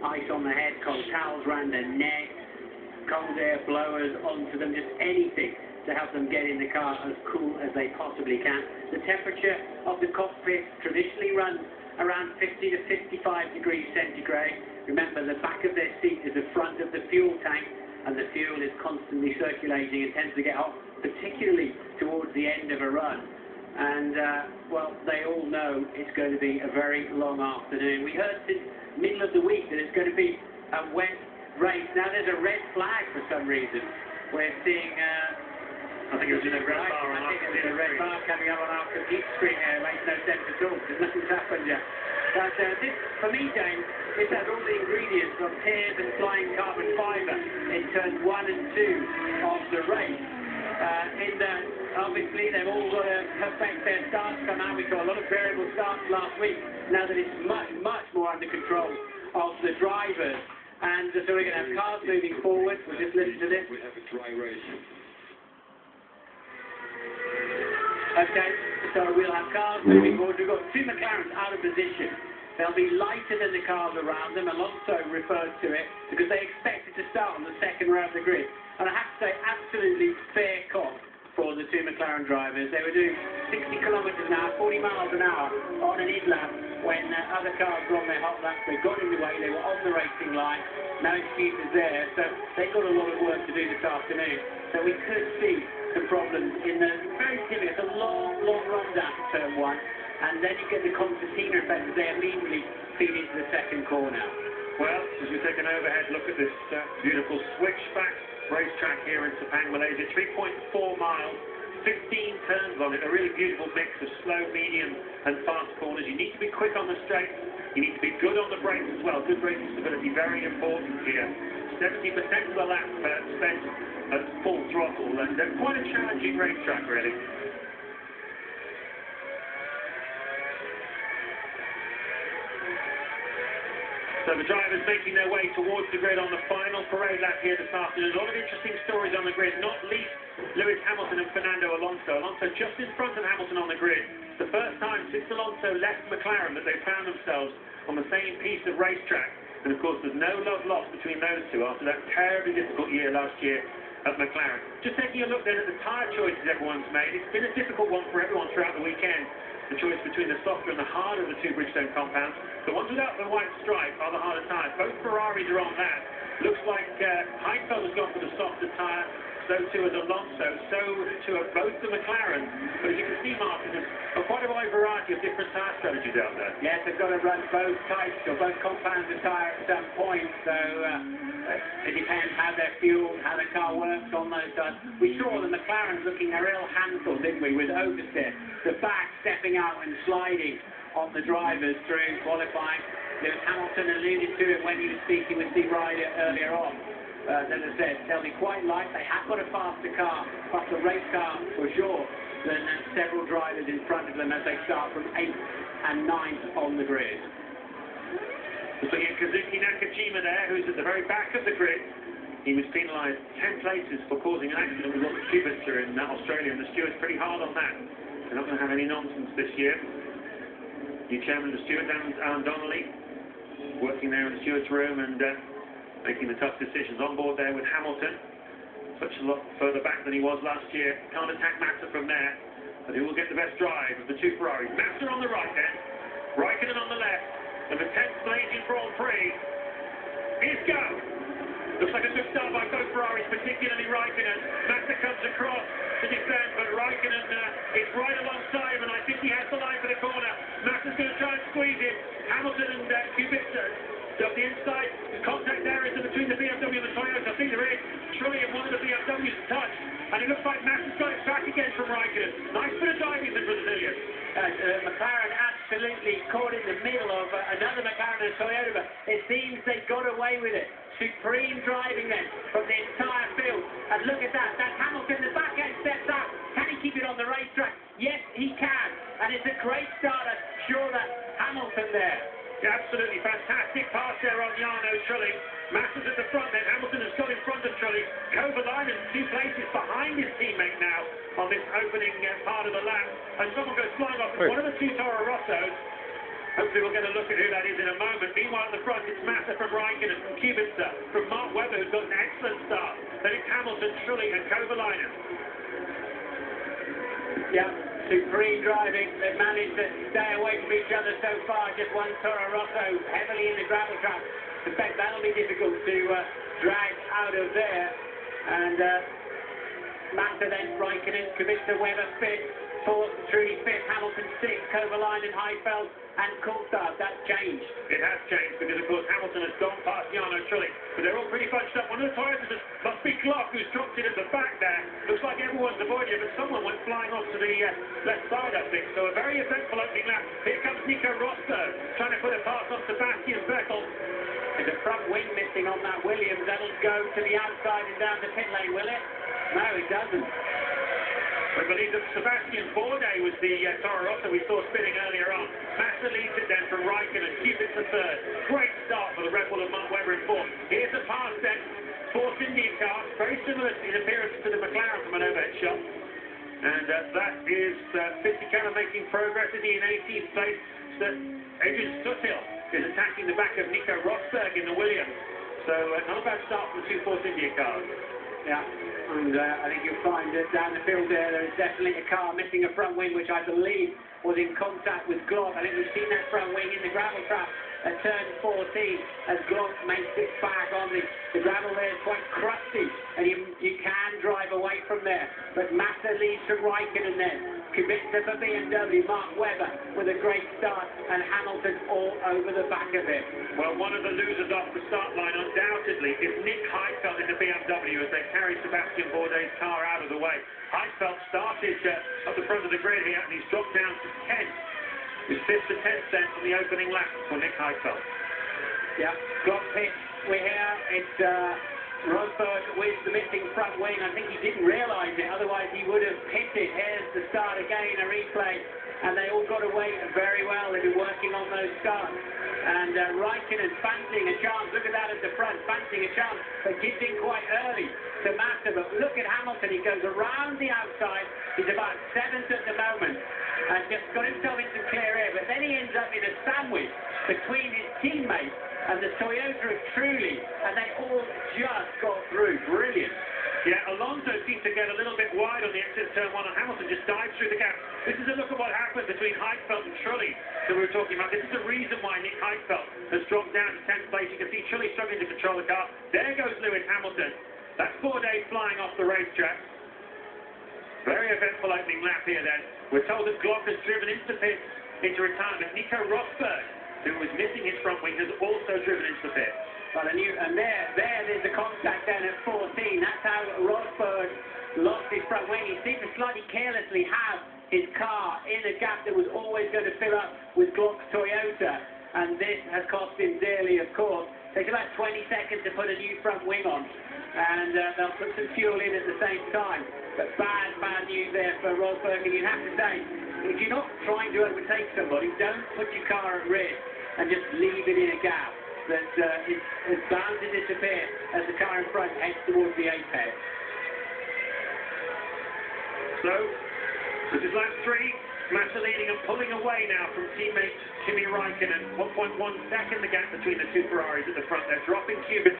ice on the head, cold towels around their neck, cold air blowers onto them, just anything to help them get in the car as cool as they possibly can. The temperature of the cockpit traditionally runs around 50 to 55 degrees centigrade. Remember, the back of their seat is the front of the fuel tank, and the fuel is constantly circulating and tends to get hot, particularly towards the end of a run. And, well, they all know it's going to be a very long afternoon. We heard since middle of the week that it's going to be a wet race. Now, there's a red flag for some reason. We're seeing... I think it was a red bar on our computer screen. A red bar coming up on our computer screen here. It makes no sense at all, because nothing's happened yet. But this, for me, James, this has all the ingredients of tears and flying carbon fibre in turns 1 and 2 of the race. Obviously, they've all got to perfect their starts come out. We saw a lot of variable starts last week. Now that it's much, much more under control of the drivers. And so we're going to have cars moving forward. We'll just listen to this. We have a dry race. Okay, so we'll have cars moving forward. We've got two McLarens out of position. They'll be lighter than the cars around them. Alonso referred to it because they expected to start on the second row of the grid. And I have to say, absolutely fair cop for the two McLaren drivers. They were doing 60 kilometres an hour, 40 miles an hour on an in-lap when other cars were on their hot laps. They got in the way, they were on the racing line. No excuses there. So they've got a lot of work to do this afternoon. So we could see some problems in the very typical. It's a long, long run down to turn 1. And then you get the concertina effect as they immediately feed into the second corner. Well, as we take an overhead look at this beautiful switchback racetrack here in Sepang, Malaysia, 3.4 miles, 15 turns on it, a really beautiful mix of slow, medium and fast corners. You need to be quick on the straight, you need to be good on the brakes as well. Good braking stability, very important here. 70% of the lap spent at full throttle, and quite a challenging racetrack really. So the drivers making their way towards the grid on the final parade lap here this afternoon. A lot of interesting stories on the grid, not least Lewis Hamilton and Fernando Alonso. Alonso just in front of Hamilton on the grid. The first time since Alonso left McLaren that they found themselves on the same piece of racetrack. And of course there's no love lost between those two after that terribly difficult year last year at McLaren. Just taking a look then at the tyre choices everyone's made. It's been a difficult one for everyone throughout the weekend. The choice between the softer and the harder of the two Bridgestone compounds. The ones without the white stripe are the harder tyres. Both Ferraris are on that. Looks like Heidfeld has gone for the softer tyre, so too has Alonso, so too have both the McLarens. But as you can see, Martin, there's quite a wide variety of different tyre strategies out there. Yes, they've got to run both types or both compounds of tyre at some point, so it depends how their fuel, how the car works on those tyres. We saw the McLaren looking a real handful, didn't we, with oversteer, the back stepping out and sliding on the drivers through qualifying. Lewis Hamilton alluded to it when he was speaking with Steve Ryder earlier on. As I said, they'll be quite light. They have got a faster car, faster race car for sure, than several drivers in front of them as they start from 8th and 9th on the grid. Looking at Kazuki Nakajima there, who's at the very back of the grid. He was penalised 10 places for causing an accident with Robert Kubica in Australia, and the steward's pretty hard on that. They're not going to have any nonsense this year. New chairman of the stewards, Alan Donnelly, working there in the stewards' room and making the tough decisions on board there with Hamilton. Such a lot further back than he was last year. Can't attack Massa from there, but he will get the best drive of the two Ferraris. Massa on the right then, Raikkonen on the left, and the 10th Malaysian Grand Prix is go. Looks like a good start by both Ferraris, particularly Raikkonen. Massa comes across to defend, but Raikkonen is right alongside him, and I think he has the line for the corner. Massa's going to try and squeeze it. Hamilton and Kubica up the inside. The contact there is between the BMW and the Toyota. I think there is. Surely in one of the BMWs touched, and it looks like Massa's got it back again from Raikkonen. Nice bit of diving the Brazilian. McLaren absolutely caught in the middle of another McLaren and Toyota. It seems they got away with it. Supreme driving then from the entire field. And look at that. That's Hamilton. The back end steps up. Can he keep it on the racetrack? Yes, he can. And it's a great start. I'm sure that Hamilton there. Yeah, absolutely fantastic pass there on Jarno Trulli. Massa's at the front then. Hamilton has got in front of Trulli. Kovalainen 2 places behind his teammate now on this opening part of the lap. And someone goes flying off. One of the two Toro Rossos. Hopefully we'll get a look at who that is in a moment. Meanwhile at the front it's Massa from Raikkonen. Ricciardo, who's got an excellent start. Then it's Hamilton, Trulli and Kovalainen. Yeah, supreme driving. They've managed to stay away from each other so far. Just one Toro Rosso heavily in the gravel trap. In fact, that'll be difficult to drag out of there. And Massa then Raikkonen, Kubica, Weber fifth, fourth, Trulli fifth, Hamilton sixth, Kovalainen, Heifeld and Coulthard. That's changed. It has changed because, of course, Hamilton has gone past Jarno Trulli, but they're all pretty bunched up. One of the Toyotas must be Glock, who's dropped it at the back there. Looks like everyone's avoided it, but someone went flying off to the left side, I think. So a very eventful opening lap. Here comes Nico Rosberg, trying to put a pass on Sebastian Vettel. There's a front wing missing on that Williams. That'll go to the outside and down the pit lane, will it? No, it doesn't. We believe that Sebastian Bourdais was the Toro Rosso we saw spinning earlier on. Massa leads it then from Raikkonen, Kubica third. Great start for the Red Bull of Mark Webber in fourth. Here's a pass then, fourth Indian car, very similar in appearance to the McLaren from an overhead shot. And that is Fisichella making progress in the 18th place. So Adrian Sutil is attacking the back of Nico Rosberg in the Williams. So not a bad start from the two Force India cars. Yeah, and I think you'll find that down the field there is definitely a car missing a front wing, which I believe was in contact with Glock. I think we've seen that front wing in the gravel trap at turn 14 as Glock makes it back on the gravel there is quite crusty, and you can drive away from there. But Massa leads from Raikkonen then. Kubica for BMW, Mark Webber with a great start, and Hamilton all over the back of it. Well, one of the losers off the start line undoubtedly is Nick Heifeld in the BMW as they carry Sebastian Bourdais' car out of the way. Heifeld started at the front of the grid here, and he's dropped down to 10th. He's 5th to 10th then on the opening lap for Nick Heifeld. Yeah, Glock pitch. We're here. It's Rosberg with the missing front wing. I think he didn't realise it, otherwise he would have pitted. Here's the start again, a replay. And they all got away very well. They've been working on those starts. And Raikkonen fancying a chance. Look at that at the front, fancying a chance. But gives in quite early to Massa. But look at Hamilton. He goes around the outside. He's about 7th at the moment. And just got himself into clear air. But then he ends up in a sandwich between his teammates and the Toyota of Trulli. And they all just got through. Brilliant. Yeah, Alonso seemed to get a little bit wide on the exit turn one, and Hamilton just dived through the gap. This is a look at what happened between Heifeld and Trulli that we were talking about. This is the reason why Nick Heifeld has dropped down to 10th place. You can see Trulli struggling to control the car. There goes Lewis Hamilton. That's Bourdais flying off the racetrack. Very eventful opening lap here then. We're told that Glock has driven into the pit into retirement. Nico Rosberg, who was missing his front wing, has also driven into the pit. Well, and there's the contact then at 14. That's how Rosberg lost his front wing. He seemed to slightly carelessly have his car in a gap that was always going to fill up with Glock's Toyota. And this has cost him dearly, of course. Takes about 20 seconds to put a new front wing on. And they'll put some fuel in at the same time. But bad news there for Rosberg. And you'd have to say, if you're not trying to overtake somebody, don't put your car at risk and just leave it in a gap that is bound to disappear as the car in front heads towards the apex. So, this is lap 3. Massa leading and pulling away now from teammate Kimi Raikkonen. 1.1 second the gap between the two Ferraris at the front. They're dropping Kubica.